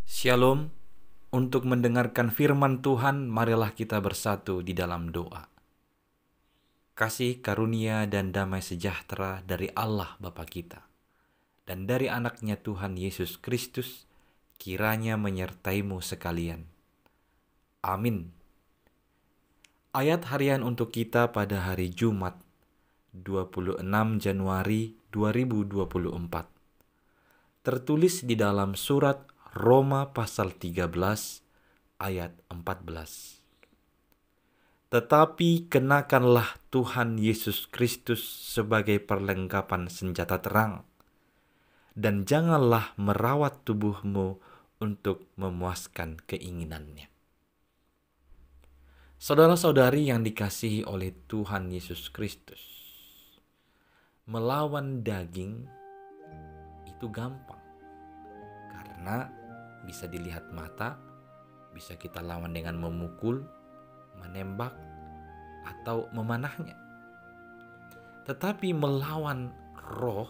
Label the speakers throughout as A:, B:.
A: Shalom. Untuk mendengarkan firman Tuhan, marilah kita bersatu di dalam doa. Kasih, karunia, dan damai sejahtera dari Allah Bapa kita dan dari anaknya Tuhan Yesus Kristus kiranya menyertaimu sekalian. Amin. Ayat harian untuk kita pada hari Jumat 26 Januari 2024 tertulis di dalam surat Roma pasal 13 ayat 14. Tetapi kenakanlah Tuhan Yesus Kristus sebagai perlengkapan senjata terang, dan janganlah merawat tubuhmu untuk memuaskan keinginannya. Saudara-saudari yang dikasihi oleh Tuhan Yesus Kristus, melawan daging itu gampang, karena bisa dilihat mata, bisa kita lawan dengan memukul, menembak, atau memanahnya. Tetapi melawan roh,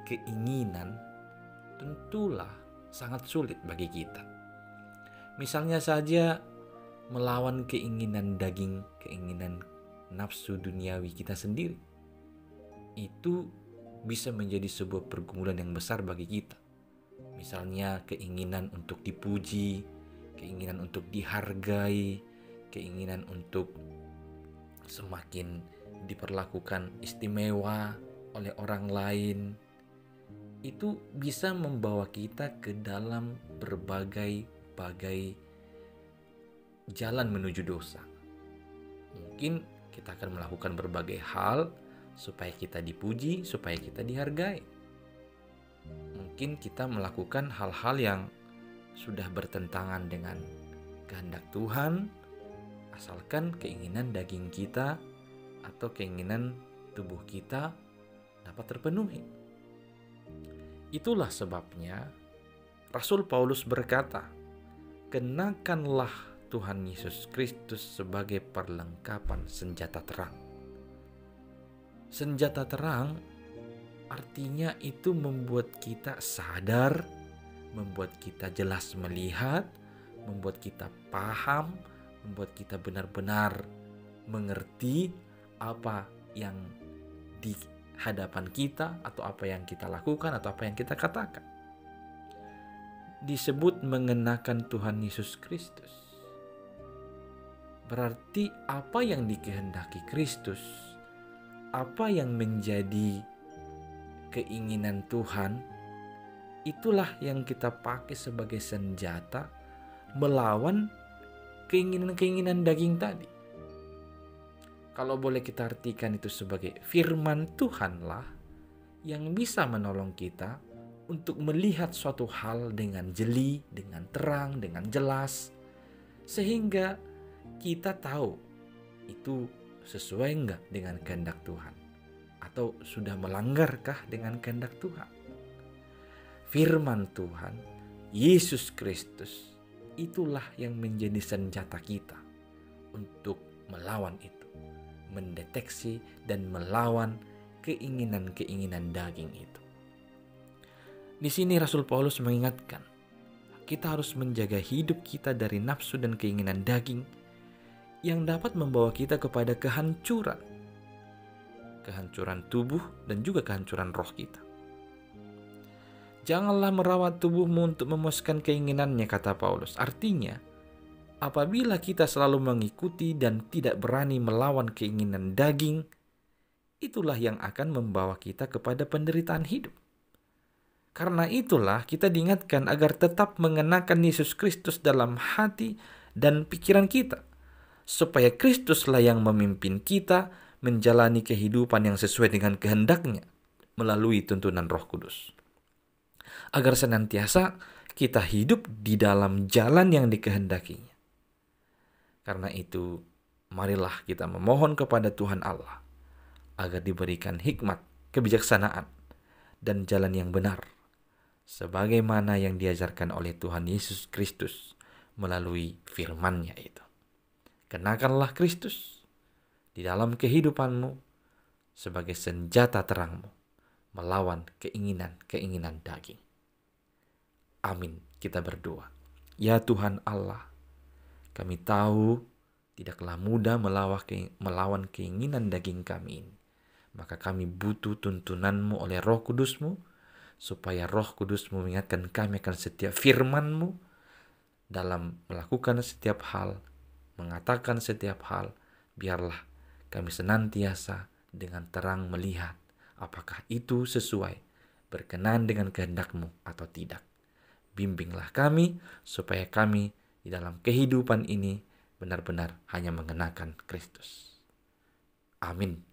A: keinginan, tentulah sangat sulit bagi kita. Misalnya saja melawan keinginan daging, keinginan nafsu duniawi kita sendiri. Itu bisa menjadi sebuah pergumulan yang besar bagi kita. Misalnya keinginan untuk dipuji, keinginan untuk dihargai, keinginan untuk semakin diperlakukan istimewa oleh orang lain. Itu bisa membawa kita ke dalam berbagai jalan menuju dosa. Mungkin kita akan melakukan berbagai hal supaya kita dipuji, supaya kita dihargai. Mungkin kita melakukan hal-hal yang sudah bertentangan dengan kehendak Tuhan, asalkan keinginan daging kita atau keinginan tubuh kita dapat terpenuhi. Itulah sebabnya Rasul Paulus berkata, kenakanlah Tuhan Yesus Kristus sebagai perlengkapan senjata terang. Senjata terang artinya itu membuat kita sadar, membuat kita jelas melihat, membuat kita paham, membuat kita benar-benar mengerti apa yang di hadapan kita, atau apa yang kita lakukan, atau apa yang kita katakan. Disebut mengenakan Tuhan Yesus Kristus. Berarti apa yang dikehendaki Kristus, apa yang menjadi keinginan Tuhan, itulah yang kita pakai sebagai senjata melawan keinginan-keinginan daging tadi. Kalau boleh kita artikan itu sebagai firman Tuhanlah yang bisa menolong kita untuk melihat suatu hal dengan jeli, dengan terang, dengan jelas, sehingga kita tahu itu sesuai enggak dengan kehendak Tuhan, atau sudah melanggarkah dengan kehendak Tuhan. Firman Tuhan, Yesus Kristus, itulah yang menjadi senjata kita untuk melawan itu, mendeteksi dan melawan keinginan-keinginan daging itu. Di sini Rasul Paulus mengingatkan, kita harus menjaga hidup kita dari nafsu dan keinginan daging yang dapat membawa kita kepada kehancuran tubuh dan juga kehancuran roh kita. Janganlah merawat tubuhmu untuk memuaskan keinginannya, kata Paulus. Artinya, apabila kita selalu mengikuti dan tidak berani melawan keinginan daging, itulah yang akan membawa kita kepada penderitaan hidup. Karena itulah kita diingatkan agar tetap mengenakan Yesus Kristus dalam hati dan pikiran kita, supaya Kristuslah yang memimpin kita menjalani kehidupan yang sesuai dengan kehendaknya melalui tuntunan Roh Kudus. Agar senantiasa kita hidup di dalam jalan yang dikehendakinya. Karena itu, marilah kita memohon kepada Tuhan Allah agar diberikan hikmat, kebijaksanaan, dan jalan yang benar, sebagaimana yang diajarkan oleh Tuhan Yesus Kristus melalui firman-Nya itu. Kenakanlah Kristus di dalam kehidupanmu sebagai senjata terangmu melawan keinginan-keinginan daging. Amin. Kita berdoa. Ya Tuhan Allah, kami tahu tidaklah mudah melawan keinginan daging kami ini. Maka kami butuh tuntunan-Mu oleh Roh Kudus-Mu, supaya Roh Kudus-Mu mengingatkan kami akan setiap firman-Mu dalam melakukan setiap hal, mengatakan setiap hal. Biarlah kami senantiasa dengan terang melihat apakah itu sesuai, berkenan dengan kehendak-Mu atau tidak. Bimbinglah kami supaya kami di dalam kehidupan ini benar-benar hanya mengenakan Kristus. Amin.